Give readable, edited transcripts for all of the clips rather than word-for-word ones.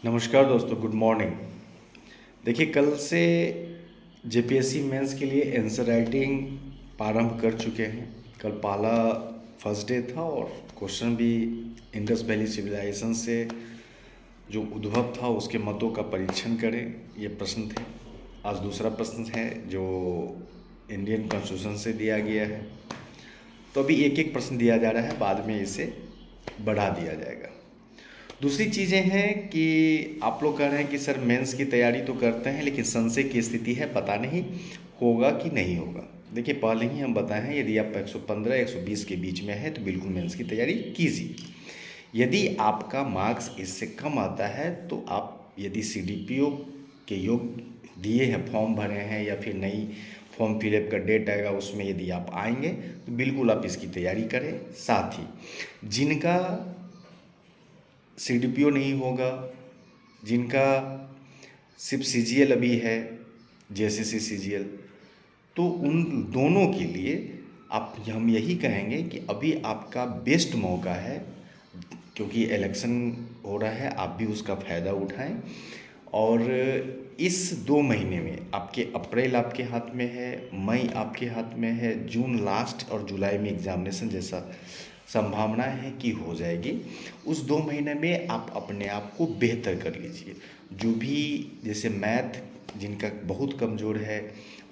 नमस्कार दोस्तों, good morning. देखिए, कल से जेपीएससी मेंस के लिए आंसर राइटिंग प्रारंभ कर चुके हैं। कल पहला फर्स्ट डे था और क्वेश्चन भी इंडस वैली सिविलाइजेशन से जो उद्भव था उसके मतों का परीक्षण करें, ये प्रश्न थे। आज दूसरा प्रश्न है जो इंडियन कॉन्स्टिट्यूशन से दिया गया है। तो अभी एक एक प्रश्न दिया जा रहा है, बाद में इसे बढ़ा दिया जाएगा। दूसरी चीज़ें हैं कि आप लोग कह रहे हैं कि सर मेंस की तैयारी तो करते हैं लेकिन संशय की स्थिति है, पता नहीं होगा कि नहीं होगा। देखिए, पहले ही हम बताए हैं, यदि आप 115 120 के बीच में है तो बिल्कुल मेंस की तैयारी कीजिए। यदि आपका मार्क्स इससे कम आता है तो आप यदि सीडीपीओ के योग दिए हैं, फॉर्म भरे हैं या फिर नई फॉर्म फिलअप का डेट आएगा उसमें यदि आप आएंगे तो बिल्कुल आप इसकी तैयारी करें। साथ ही जिनका सीडीपीओ नहीं होगा, जिनका सिर्फ सीजीएल अभी है, जेएसएससी सीजीएल, तो उन दोनों के लिए आप हम यही कहेंगे कि अभी आपका बेस्ट मौका है, क्योंकि इलेक्शन हो रहा है, आप भी उसका फ़ायदा उठाएं। और इस 2 महीने में आपके अप्रैल आपके हाथ में है, मई आपके हाथ में है, जून लास्ट और जुलाई में एग्जामिनेशन जैसा संभावना है कि हो जाएगी। उस 2 महीने में आप अपने आप को बेहतर कर लीजिए। जो भी जैसे मैथ जिनका बहुत कमज़ोर है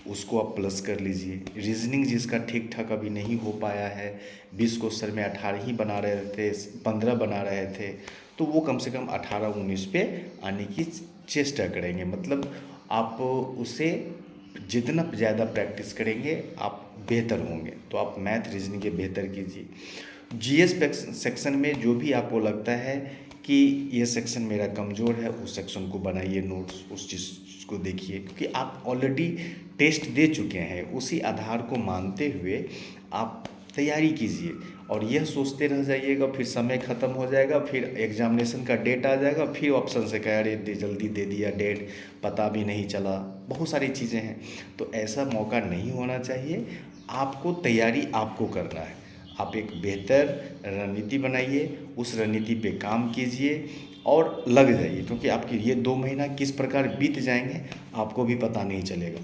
उसको आप प्लस कर लीजिए। रीजनिंग जिसका ठीक ठाक अभी नहीं हो पाया है, 20 क्वेश्चन में 18 ही बना रहे थे, 15 बना रहे थे, तो वो कम से कम 18-19 पे आने की चेष्टा करेंगे। मतलब आप उसे जितना ज़्यादा प्रैक्टिस करेंगे आप बेहतर होंगे। तो आप मैथ रीजनिंग के बेहतर कीजिए। जीएस सेक्शन में जो भी आपको लगता है कि ये सेक्शन मेरा कमज़ोर है, उस सेक्शन को बनाइए नोट्स, उस चीज़ को देखिए, क्योंकि आप ऑलरेडी टेस्ट दे चुके हैं। उसी आधार को मानते हुए आप तैयारी कीजिए और यह सोचते रह जाइएगा फिर समय ख़त्म हो जाएगा, फिर एग्जामिनेशन का डेट आ जाएगा, फिर ऑप्शन से कह अरे जल्दी दे दिया डेट, पता भी नहीं चला, बहुत सारी चीज़ें हैं। तो ऐसा मौका नहीं होना चाहिए। आपको तैयारी आपको करना है। आप एक बेहतर रणनीति बनाइए, उस रणनीति पे काम कीजिए और लग जाइए, क्योंकि आपके ये 2 महीना किस प्रकार बीत जाएंगे आपको भी पता नहीं चलेगा।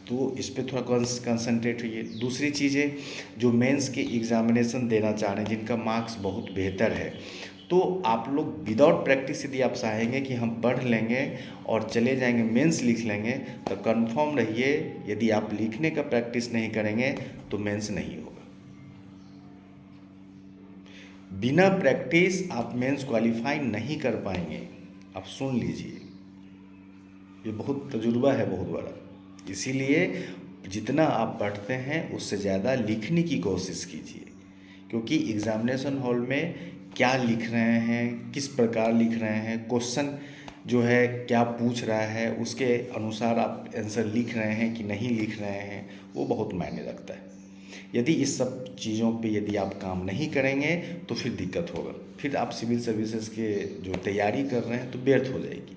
तो इस पे थोड़ा कंसंट्रेट होइए। दूसरी चीज़ें, जो मेंस के एग्ज़ामिनेशन देना चाह रहे हैं, जिनका मार्क्स बहुत बेहतर है, तो आप लोग विदाउट प्रैक्टिस यदि आप चाहेंगे कि हम पढ़ लेंगे और चले जाएंगे मेंस लिख लेंगे, तो कंफर्म रहिए यदि आप लिखने का प्रैक्टिस नहीं करेंगे तो मेंस नहीं होगा। बिना प्रैक्टिस आप मेंस क्वालिफाई नहीं कर पाएंगे। आप सुन लीजिए, ये बहुत तजुर्बा है, बहुत बड़ा। इसीलिए जितना आप पढ़ते हैं उससे ज़्यादा लिखने की कोशिश कीजिए, क्योंकि एग्ज़ामिनेशन हॉल में क्या लिख रहे हैं, किस प्रकार लिख रहे हैं, क्वेश्चन जो है क्या पूछ रहा है, उसके अनुसार आप आंसर लिख रहे हैं कि नहीं लिख रहे हैं, वो बहुत मायने रखता है। यदि इस सब चीज़ों पे यदि आप काम नहीं करेंगे तो फिर दिक्कत होगा, फिर आप सिविल सर्विसेज के जो तैयारी कर रहे हैं तो व्यर्थ हो जाएगी।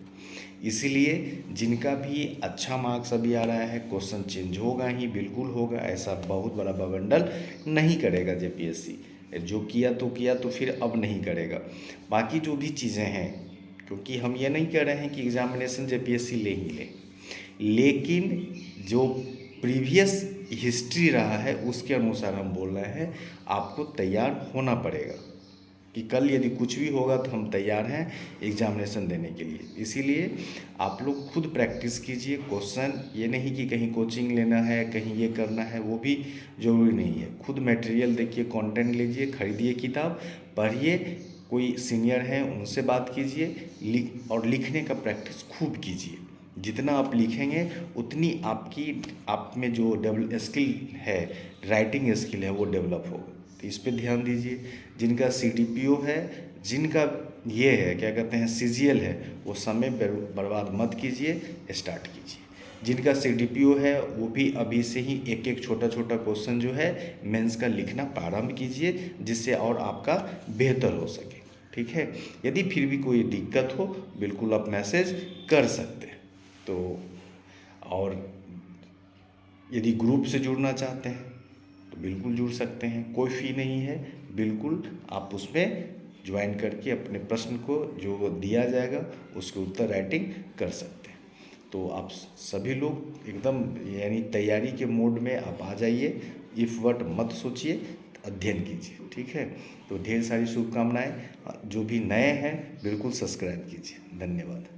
इसीलिए जिनका भी अच्छा मार्क्स अभी आ रहा है, क्वेश्चन चेंज होगा ही, बिल्कुल होगा, ऐसा बहुत बड़ा बवंडर नहीं करेगा जेपीएससी। जो किया तो फिर अब नहीं करेगा। बाकी जो भी चीज़ें हैं, क्योंकि हम ये नहीं कह रहे हैं कि एग्जामिनेशन जेपीएससी ले ही ले, लेकिन जो प्रीवियस हिस्ट्री रहा है उसके अनुसार हम बोल रहे हैं आपको तैयार होना पड़ेगा कि कल यदि कुछ भी होगा तो हम तैयार हैं एग्जामिनेशन देने के लिए। इसीलिए आप लोग खुद प्रैक्टिस कीजिए। क्वेश्चन ये नहीं कि कहीं कोचिंग लेना है, कहीं ये करना है, वो भी ज़रूरी नहीं है। खुद मटेरियल देखिए, कंटेंट लीजिए, खरीदिए किताब, पढ़िए, कोई सीनियर हैं उनसे बात कीजिए, और लिखने का प्रैक्टिस खूब कीजिए। जितना आप लिखेंगे उतनी आप में जो स्किल है, राइटिंग स्किल है, वो डेवलप होगा। तो इस पे ध्यान दीजिए। जिनका सीडीपीओ है, जिनका ये है क्या कहते हैं सीजीएल है, वो समय बर्बाद मत कीजिए, स्टार्ट कीजिए। जिनका सीडीपीओ है वो भी अभी से ही एक एक छोटा छोटा क्वेश्चन जो है मेंस का लिखना प्रारंभ कीजिए, जिससे और आपका बेहतर हो सके। ठीक है, यदि फिर भी कोई दिक्कत हो बिल्कुल आप मैसेज कर सकते हैं। तो और यदि ग्रुप से जुड़ना चाहते हैं तो बिल्कुल जुड़ सकते हैं, कोई फ़ी नहीं है, बिल्कुल आप उसमें ज्वाइन करके अपने प्रश्न को जो दिया जाएगा उसके उत्तर राइटिंग कर सकते हैं। तो आप सभी लोग एकदम यानी तैयारी के मोड में आप आ जाइए, इफ़ वट मत सोचिए, अध्ययन कीजिए, ठीक है। तो ढेर सारी शुभकामनाएं। जो भी नए हैं बिल्कुल सब्सक्राइब कीजिए। धन्यवाद।